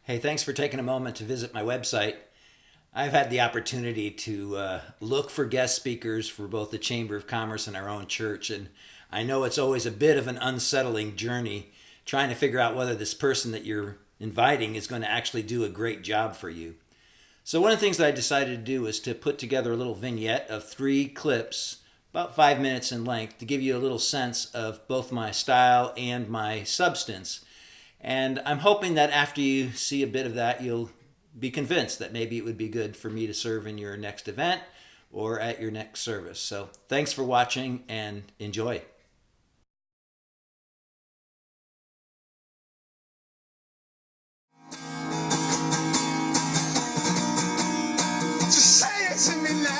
Hey, thanks for taking a moment to visit my website. I've had the opportunity to look for guest speakers for both the Chamber of Commerce and our own church, and I know it's always a bit of an unsettling journey trying to figure out whether this person that you're inviting is going to actually do a great job for you. So, one of the things that I decided to do was to put together a little vignette of 3 clips, about 5 minutes in length, to give you a little sense of both my style and my substance. And I'm hoping that after you see a bit of that, you'll be convinced that maybe it would be good for me to serve in your next event or at your next service. So thanks for watching and enjoy. Just say it to me now.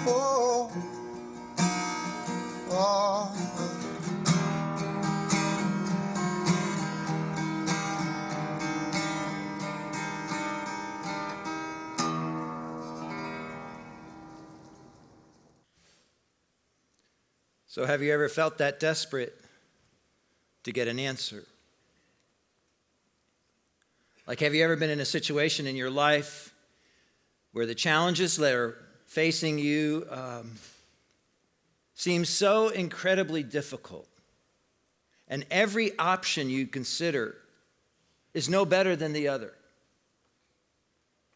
Oh, oh, So have you ever felt that desperate to get an answer? Like, have you ever been in a situation in your life where the challenges that are facing you seem so incredibly difficult, and every option you consider is no better than the other?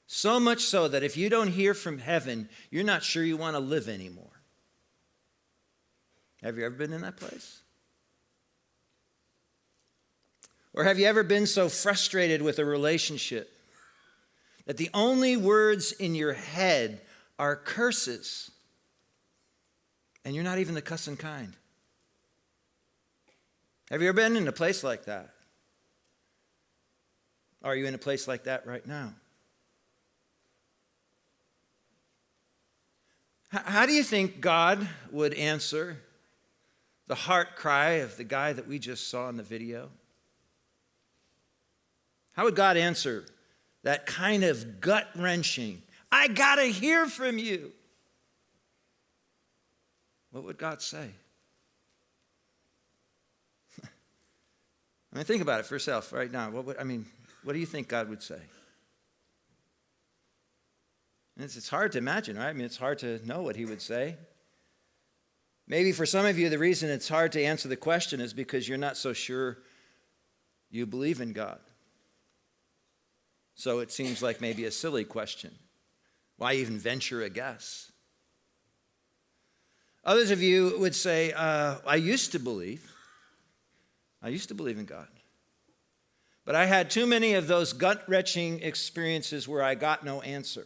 So much so that if you don't hear from heaven, you're not sure you want to live anymore. Have you ever been in that place? Or have you ever been so frustrated with a relationship that the only words in your head are curses, and you're not even the cussing kind? Have you ever been in a place like that? Are you in a place like that right now? How do you think God would answer the heart cry of the guy that we just saw in the video? How would God answer that kind of gut-wrenching, I gotta hear from you? What would God say? Think about it for yourself right now. What do you think God would say? And it's hard to imagine, right? It's hard to know what he would say. Maybe for some of you, the reason it's hard to answer the question is because you're not so sure you believe in God. So it seems like maybe a silly question. Why even venture a guess? Others of you would say, I used to believe in God. But I had too many of those gut-wrenching experiences where I got no answer.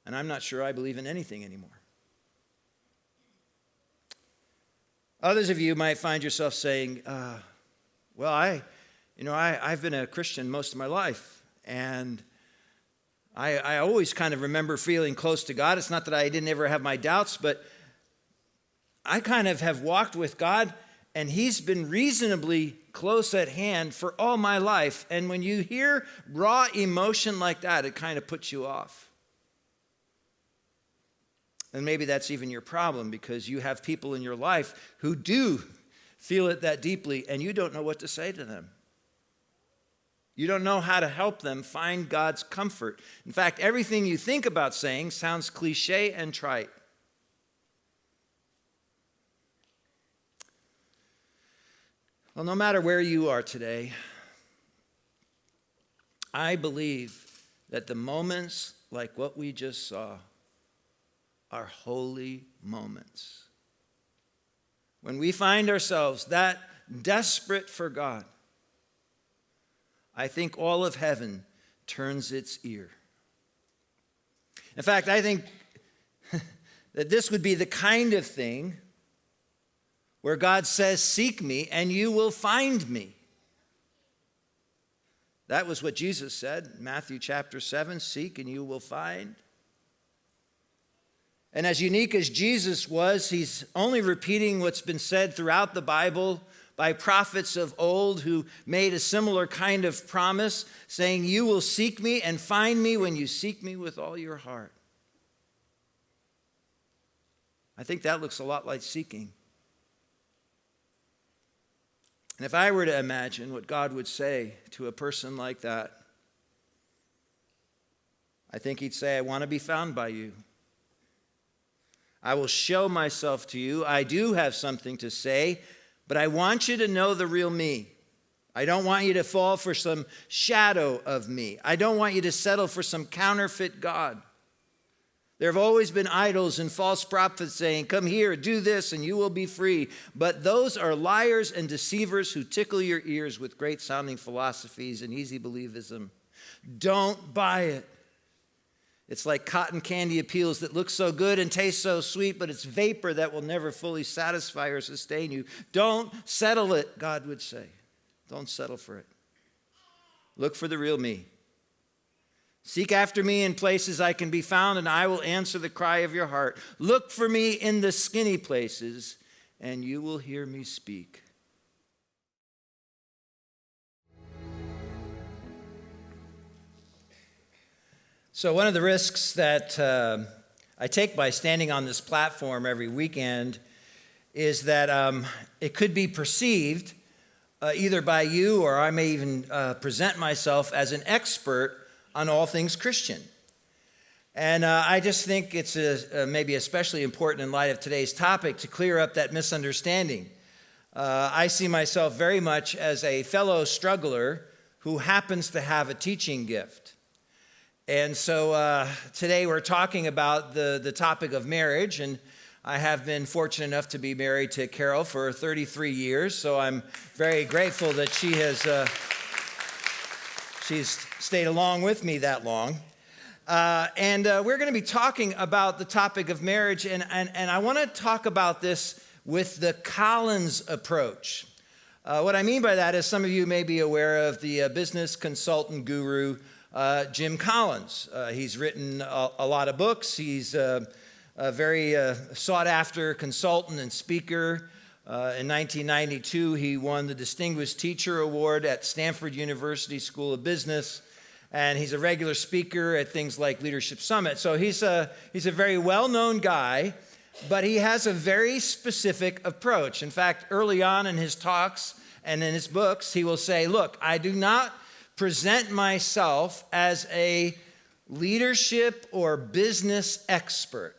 And I'm not sure I believe in anything anymore. Others of you might find yourself saying, I've been a Christian most of my life, and I always kind of remember feeling close to God. It's not that I didn't ever have my doubts, but I kind of have walked with God, and he's been reasonably close at hand for all my life. And when you hear raw emotion like that, it kind of puts you off. And maybe that's even your problem, because you have people in your life who do feel it that deeply, and you don't know what to say to them. You don't know how to help them find God's comfort. In fact, everything you think about saying sounds cliche and trite. Well, no matter where you are today, I believe that the moments like what we just saw are holy moments. When we find ourselves that desperate for God, I think all of heaven turns its ear. In fact, I think that this would be the kind of thing where God says, seek me and you will find me. That was what Jesus said in Matthew chapter 7, seek and you will find. And as unique as Jesus was, he's only repeating what's been said throughout the Bible by prophets of old who made a similar kind of promise, saying, you will seek me and find me when you seek me with all your heart. I think that looks a lot like seeking. And if I were to imagine what God would say to a person like that, I think he'd say, I want to be found by you. I will show myself to you. I do have something to say, but I want you to know the real me. I don't want you to fall for some shadow of me. I don't want you to settle for some counterfeit God. There have always been idols and false prophets saying, come here, do this, and you will be free. But those are liars and deceivers who tickle your ears with great-sounding philosophies and easy believism. Don't buy it. It's like cotton candy appeals that look so good and taste so sweet, but it's vapor that will never fully satisfy or sustain you. Don't settle it, God would say. Don't settle for it. Look for the real me. Seek after me in places I can be found, and I will answer the cry of your heart. Look for me in the skinny places, and you will hear me speak. So one of the risks that I take by standing on this platform every weekend is that it could be perceived either by you, or I may even present myself as an expert on all things Christian. And I just think it's maybe especially important in light of today's topic to clear up that misunderstanding. I see myself very much as a fellow struggler who happens to have a teaching gift. And so today we're talking about the topic of marriage, and I have been fortunate enough to be married to Carol for 33 years, so I'm very grateful that she's stayed along with me that long. And we're going to be talking about the topic of marriage, and I want to talk about this with the Collins approach. What I mean by that is some of you may be aware of the business consultant guru, Jim Collins. He's written a lot of books. He's a very sought-after consultant and speaker. In 1992, he won the Distinguished Teacher Award at Stanford University School of Business, and he's a regular speaker at things like Leadership Summit. So he's a very well-known guy, but he has a very specific approach. In fact, early on in his talks and in his books, he will say, look, I do not present myself as a leadership or business expert.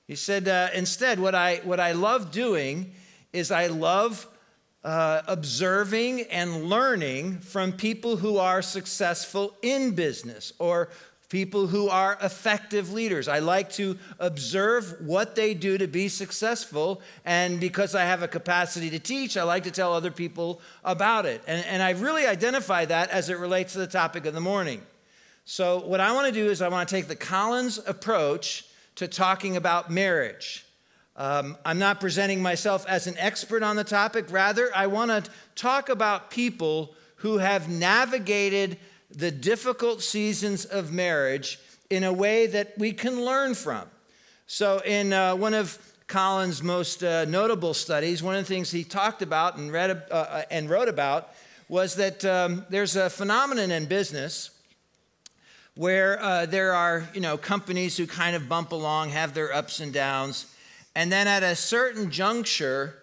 He said, instead, what I love doing is I love observing and learning from people who are successful in business or people who are effective leaders. I like to observe what they do to be successful, and because I have a capacity to teach, I like to tell other people about it. And I really identify that as it relates to the topic of the morning. So what I want to do is I want to take the Collins approach to talking about marriage. I'm not presenting myself as an expert on the topic. Rather, I want to talk about people who have navigated the difficult seasons of marriage in a way that we can learn from. So in one of Collins' most notable studies, one of the things he talked about and wrote about was that there's a phenomenon in business where there are companies who kind of bump along, have their ups and downs, and then at a certain juncture,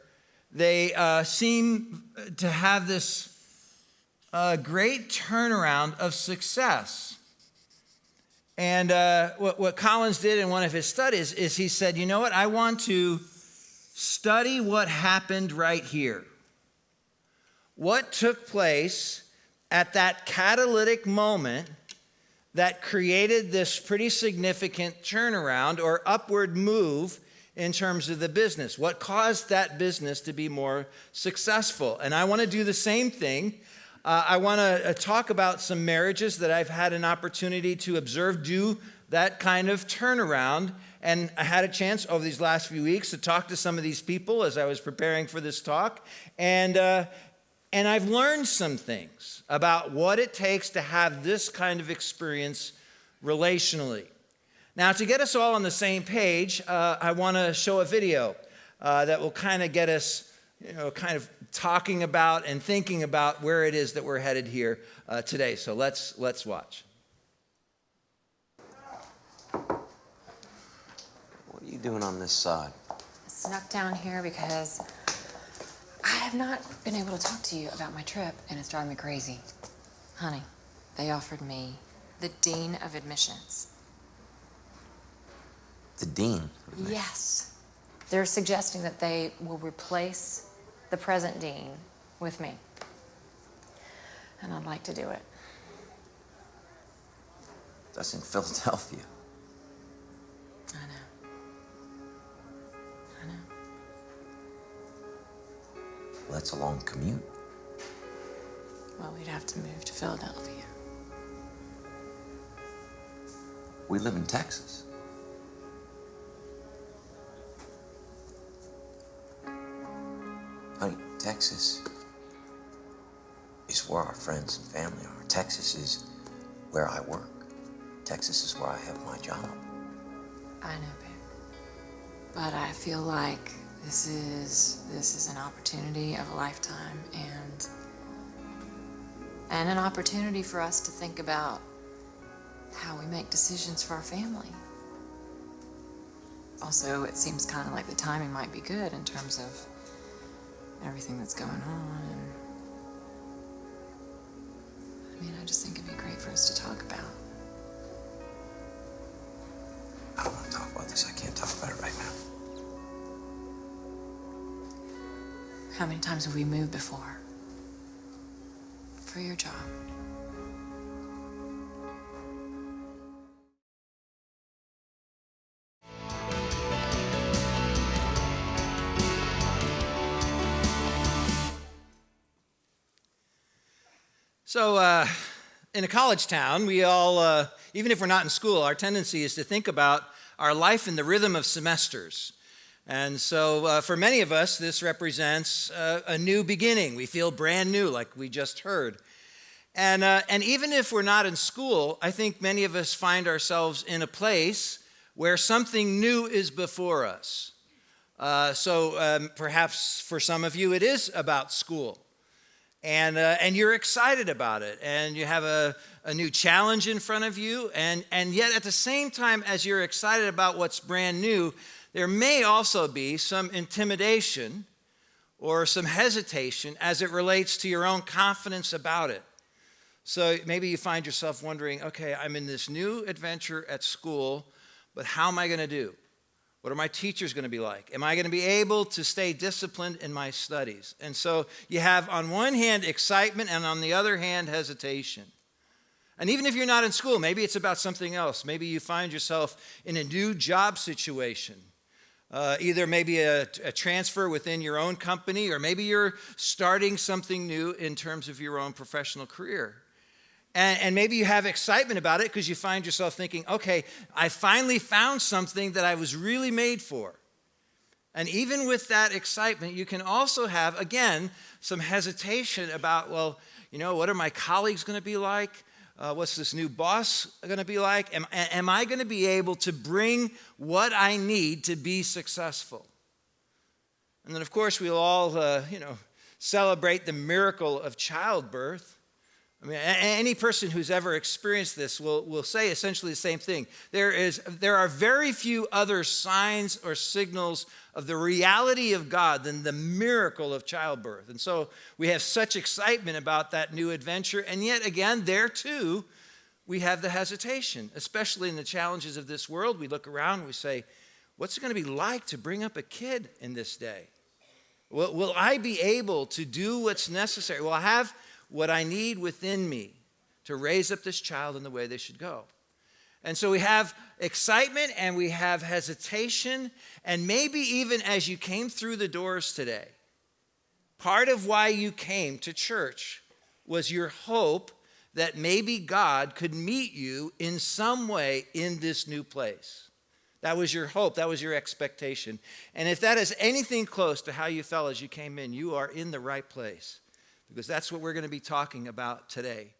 they seem to have this great turnaround of success. And what Collins did in one of his studies is he said, you know what, I want to study what happened right here. What took place at that catalytic moment that created this pretty significant turnaround or upward move in terms of the business? What caused that business to be more successful? And I want to do the same thing. I want to talk about some marriages that I've had an opportunity to observe do that kind of turnaround. And I had a chance over these last few weeks to talk to some of these people as I was preparing for this talk. And I've learned some things about what it takes to have this kind of experience relationally. Now, to get us all on the same page, I want to show a video that will kind of get us, kind of talking about and thinking about where it is that we're headed here today. So let's watch. What are you doing on this side? snuck down here because I have not been able to talk to you about my trip, and it's driving me crazy. Honey, they offered me the dean of admissions. The dean? Yes. They're suggesting that they will replace the present dean with me. And I'd like to do it. That's in Philadelphia. I know. I know. Well, that's a long commute. Well, we'd have to move to Philadelphia. We live in Texas. Honey, Texas is where our friends and family are. Texas is where I work. Texas is where I have my job. I know, babe. But I feel like this is an opportunity of a lifetime and an opportunity for us to think about how we make decisions for our family. Also, it seems kind of like the timing might be good in terms of everything that's going on, and I mean, I just think it'd be great for us to talk about. I don't want to talk about this. I can't talk about it right now. How many times have we moved before? For your job. So, in a college town, we all, even if we're not in school, our tendency is to think about our life in the rhythm of semesters. And so, for many of us, this represents a new beginning. We feel brand new, like we just heard. And even if we're not in school, I think many of us find ourselves in a place where something new is before us. So perhaps for some of you, it is about school. And you're excited about it, and you have a new challenge in front of you, and yet at the same time as you're excited about what's brand new, there may also be some intimidation or some hesitation as it relates to your own confidence about it. So maybe you find yourself wondering, okay, I'm in this new adventure at school, but how am I going to do? What are my teachers going to be like? Am I going to be able to stay disciplined in my studies? And so you have on one hand excitement and on the other hand hesitation. And even if you're not in school, maybe it's about something else. Maybe you find yourself in a new job situation. Either maybe a transfer within your own company, or maybe you're starting something new in terms of your own professional career. And maybe you have excitement about it because you find yourself thinking, okay, I finally found something that I was really made for. And even with that excitement, you can also have, again, some hesitation about, well, you know, what are my colleagues going to be like? What's this new boss going to be like? Am I going to be able to bring what I need to be successful? And then, of course, we'll all, celebrate the miracle of childbirth. I mean, any person who's ever experienced this will say essentially the same thing. There are very few other signs or signals of the reality of God than the miracle of childbirth. And so we have such excitement about that new adventure. And yet again, there too, we have the hesitation, especially in the challenges of this world. We look around and we say, what's it going to be like to bring up a kid in this day? Will I be able to do what's necessary? Will I have what I need within me to raise up this child in the way they should go? And so we have excitement and we have hesitation, and maybe even as you came through the doors today, part of why you came to church was your hope that maybe God could meet you in some way in this new place. That was your hope. That was your expectation. And if that is anything close to how you felt as you came in, you are in the right place, because that's what we're going to be talking about today.